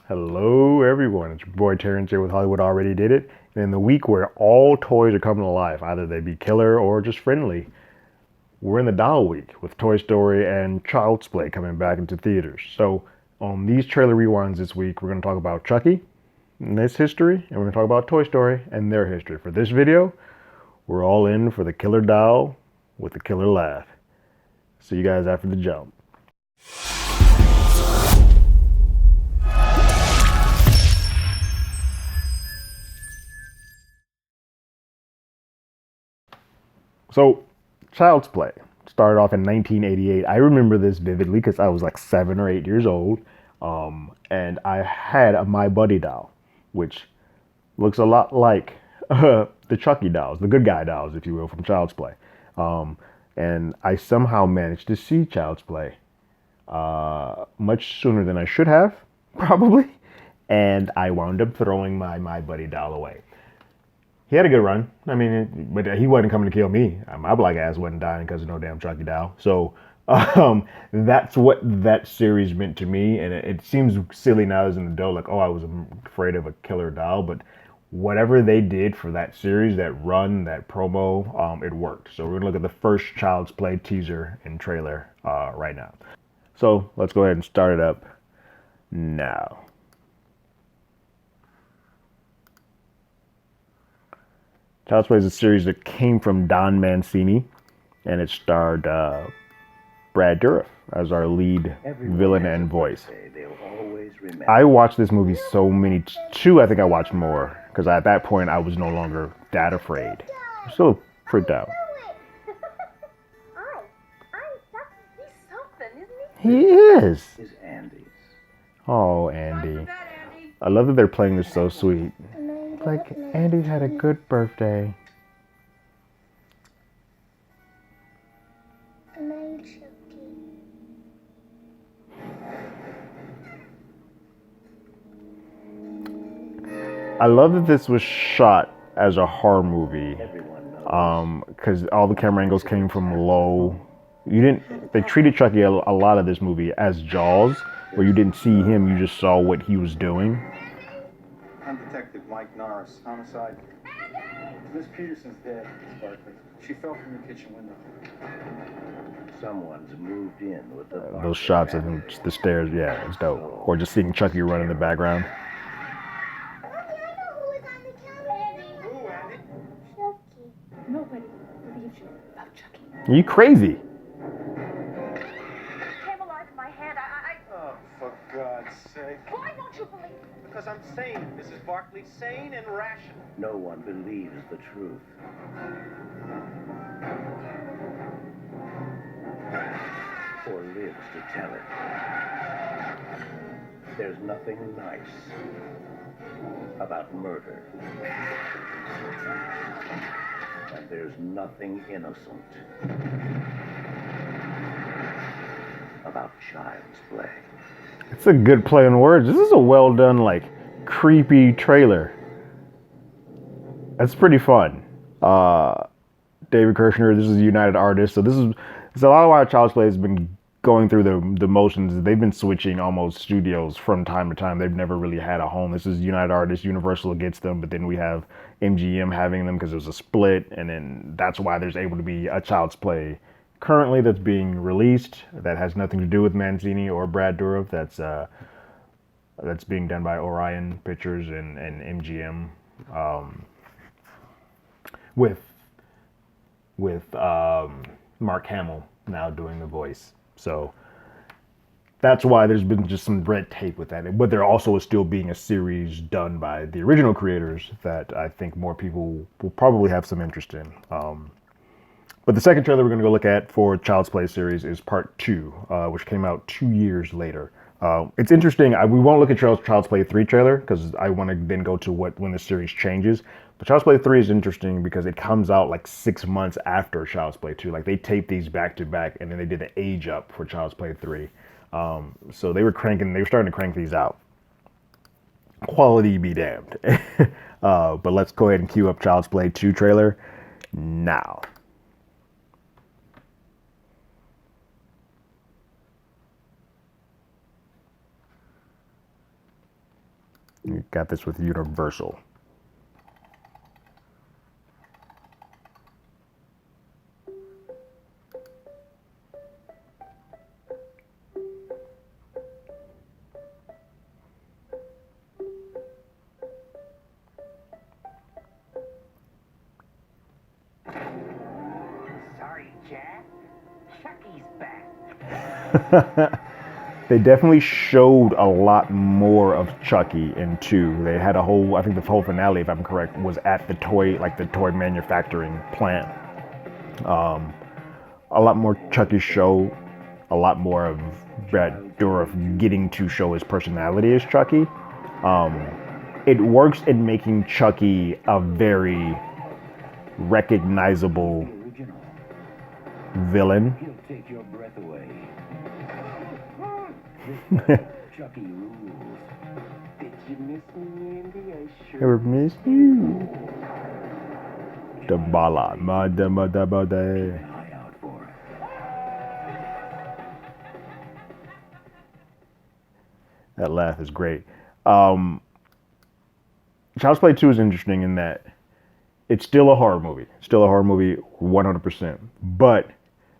Hello, everyone. It's your boy Terrence here with Hollywood Already Did It. And in the week where all toys are coming to life, either they be killer or just friendly, we're in the doll week with Toy Story and Child's Play coming back into theaters. So, on these trailer rewinds this week, we're going to talk about Chucky and its history, and we're going to talk about Toy Story and their history. For this video, we're all in for the killer doll with the killer laugh. See you guys after the jump. So, Child's Play started off in 1988. I remember this vividly because I was like 7 or 8 years old, and I had a My Buddy doll, which looks a lot like the Chucky dolls, the good guy dolls, if you will, from Child's Play. And I somehow managed to see Child's Play much sooner than I should have, probably, and I wound up throwing my Buddy doll away. He had a good run. I mean, but he wasn't coming to kill me. My black ass wasn't dying because of no damn Chucky doll. So that's what that series meant to me. And it seems silly now as an adult, like, oh, I was afraid of a killer doll. But whatever they did for that series, that run, that promo, it worked. So we're going to look at the first Child's Play teaser and trailer right now. So let's go ahead and start it up now. Child's Play is a series that came from Don Mancini, and it starred Brad Dourif as our lead villain and voice. I watched this movie so many, I think I watched more, because at that point I was no longer that afraid. I'm still freaked out. He is. Oh, Andy. I love that they're playing this so sweet. Like, Andy had a good birthday. I love that this was shot as a horror movie, because all the camera angles came from low. They treated Chucky a lot of this movie as Jaws, where you didn't see him, you just saw what he was doing. I'm Detective Mike Norris, homicide. Miss Peterson's dead, Miss Barkley. She fell from the kitchen window. Someone's moved in with the those shots of him, the stairs, yeah, it's dope. Or just seeing Chucky run in the background. Nobody believes you about Chucky. Are you crazy? Came alive in my hand. Oh, for God's sake. Why don't you believe me? Because I'm sane, Mrs. Barkley. Sane and rational. No one believes the truth. Or lives to tell it. There's nothing nice about murder. And there's nothing innocent about Child's Play. It's a good play on words. This is a well done, like, creepy trailer. That's pretty fun. David Kirshner, this is United Artists, so this is a lot of why Child's Play has been going through the motions. They've been switching almost studios from time to time. They've never really had a home. This is United Artists. Universal gets them, but then we have MGM having them because it was a split, and then that's why there's able to be a Child's Play currently that's being released that has nothing to do with Mancini or Brad Dourif. That's being done by Orion Pictures and MGM, with Mark Hamill now doing the voice. So that's why there's been just some red tape with that. But there also is still being a series done by the original creators that I think more people will probably have some interest in. But the second trailer we're going to go look at for Child's Play series is part 2, which came out 2 years later. It's interesting. We won't look at Child's Play 3 trailer because I want to then go to when the series changes. But Child's Play 3 is interesting because it comes out like 6 months after Child's Play 2. Like, they taped these back to back, and then they did the age up for Child's Play 3. So they were starting to crank these out. Quality be damned. But let's go ahead and cue up Child's Play 2 trailer now. You got this with Universal. Sorry, Jack. Chucky's back. They definitely showed a lot more of Chucky in 2. They had a whole, I think the whole finale, if I'm correct, was at the toy, like the toy manufacturing plant. A lot more Chucky show, a lot more of Brad Dourif getting to show his personality as Chucky. It works in making Chucky a very recognizable Original. villain. He'll take your breath away. Chucky rules. Did you miss me, Andy? I Ever miss you? The bala, ma da ma da ba da. eye out for it. That laugh is great. Child's Play 2 is interesting in that it's still a horror movie. Still a horror movie 100%. But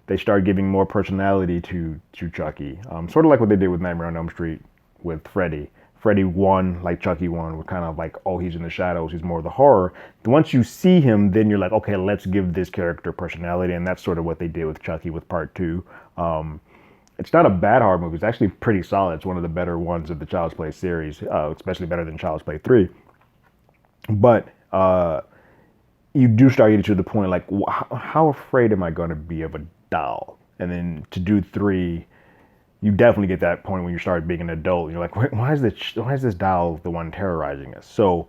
they start giving more personality to Chucky. Sort of like what they did with Nightmare on Elm Street with Freddy. Freddy 1, like Chucky 1, was kind of like, oh, he's in the shadows, he's more of the horror. Once you see him, then you're like, okay, let's give this character personality, and that's sort of what they did with Chucky with Part 2. It's not a bad horror movie. It's actually pretty solid. It's one of the better ones of the Child's Play series, especially better than Child's Play 3. But you do start getting to the point, like, how afraid am I going to be of a doll? And then to do 3, you definitely get that point when you start being an adult. You're like, why is this doll the one terrorizing us? So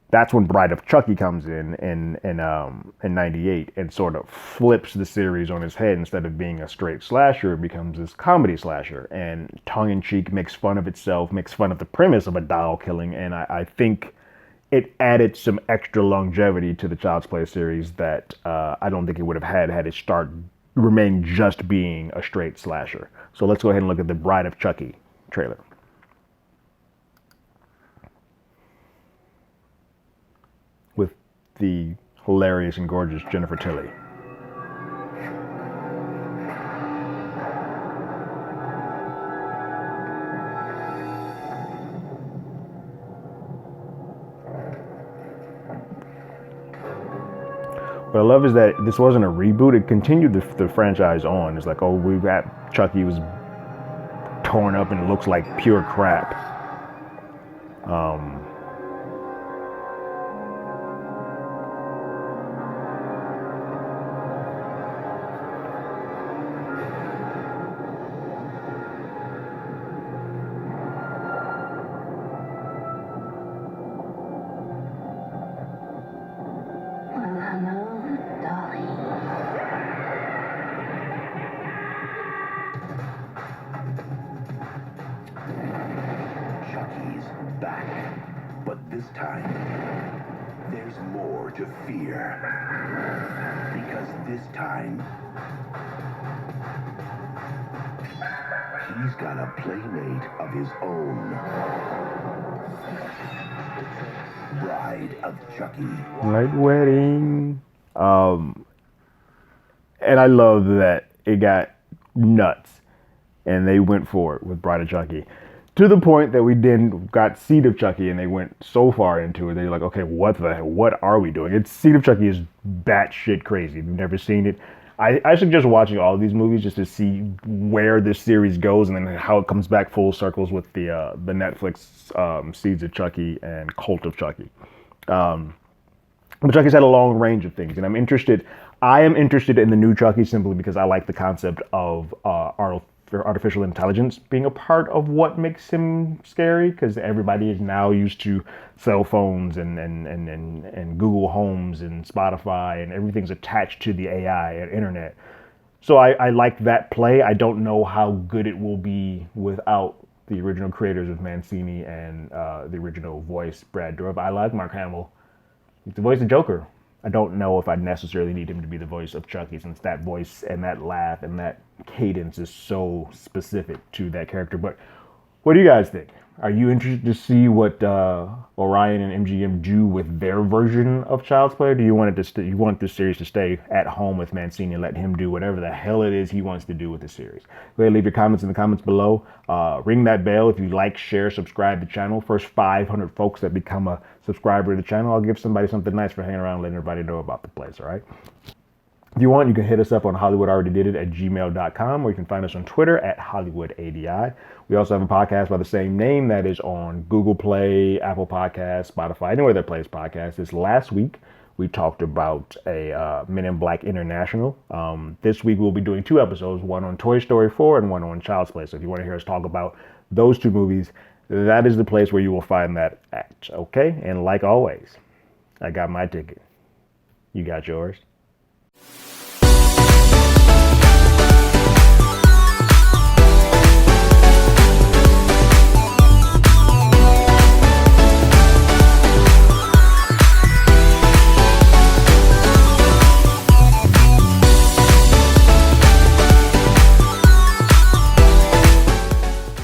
that's when Bride of Chucky comes in '98 and sort of flips the series on its head. Instead of being a straight slasher, it becomes this comedy slasher, and tongue-in-cheek makes fun of itself, makes fun of the premise of a doll killing, and I think it added some extra longevity to the Child's Play series that I don't think it would have had it remained just being a straight slasher. So let's go ahead and look at the Bride of Chucky trailer. With the hilarious and gorgeous Jennifer Tilly. What I love is that this wasn't a reboot. It continued the franchise on. It's like, oh, we got Chucky was torn up and looks like pure crap. Chucky's back. But this time, there's more to fear. Because this time, he's got a playmate of his own. Bride of Chucky. Night wedding. And I love that it got nuts and they went for it with Bride of Chucky. To the point that we then got Seed of Chucky and they went so far into it, they're like, okay, what are we doing? Seed of Chucky is batshit crazy. If you've never seen it, I suggest watching all of these movies just to see where this series goes and then how it comes back full circles with the Netflix Seeds of Chucky and Cult of Chucky. But Chucky's had a long range of things, and I am interested in the new Chucky simply because I like the concept of artificial intelligence being a part of what makes him scary, because everybody is now used to cell phones and Google Homes and Spotify, and everything's attached to the AI and internet. So I like that play. I don't know how good it will be without the original creators of Mancini and the original voice, Brad Dourif. I like Mark Hamill. He's the voice of Joker. I don't know if I necessarily need him to be the voice of Chucky, since that voice and that laugh and that cadence is so specific to that character. But What do you guys think? Are you interested to see what Orion and MGM do with their version of Child's Play? Or do you want it to you want this series to stay at home with Mancini and let him do whatever the hell it is he wants to do with the series? Go ahead and leave your comments in the comments below. Ring that bell if you like, share, subscribe to the channel. First 500 folks that become a subscriber to the channel, I'll give somebody something nice for hanging around, letting everybody know about the place. All right. If you want, you can hit us up on HollywoodAlreadyDidIt at gmail.com, or you can find us on Twitter at HollywoodADI. We also have a podcast by the same name that is on Google Play, Apple Podcasts, Spotify, anywhere that plays podcasts. This last week, we talked about a Men in Black International. This week, we'll be doing 2 episodes, one on Toy Story 4 and one on Child's Play. So if you want to hear us talk about those 2 movies, that is the place where you will find that at. Okay? And like always, I got my ticket. You got yours?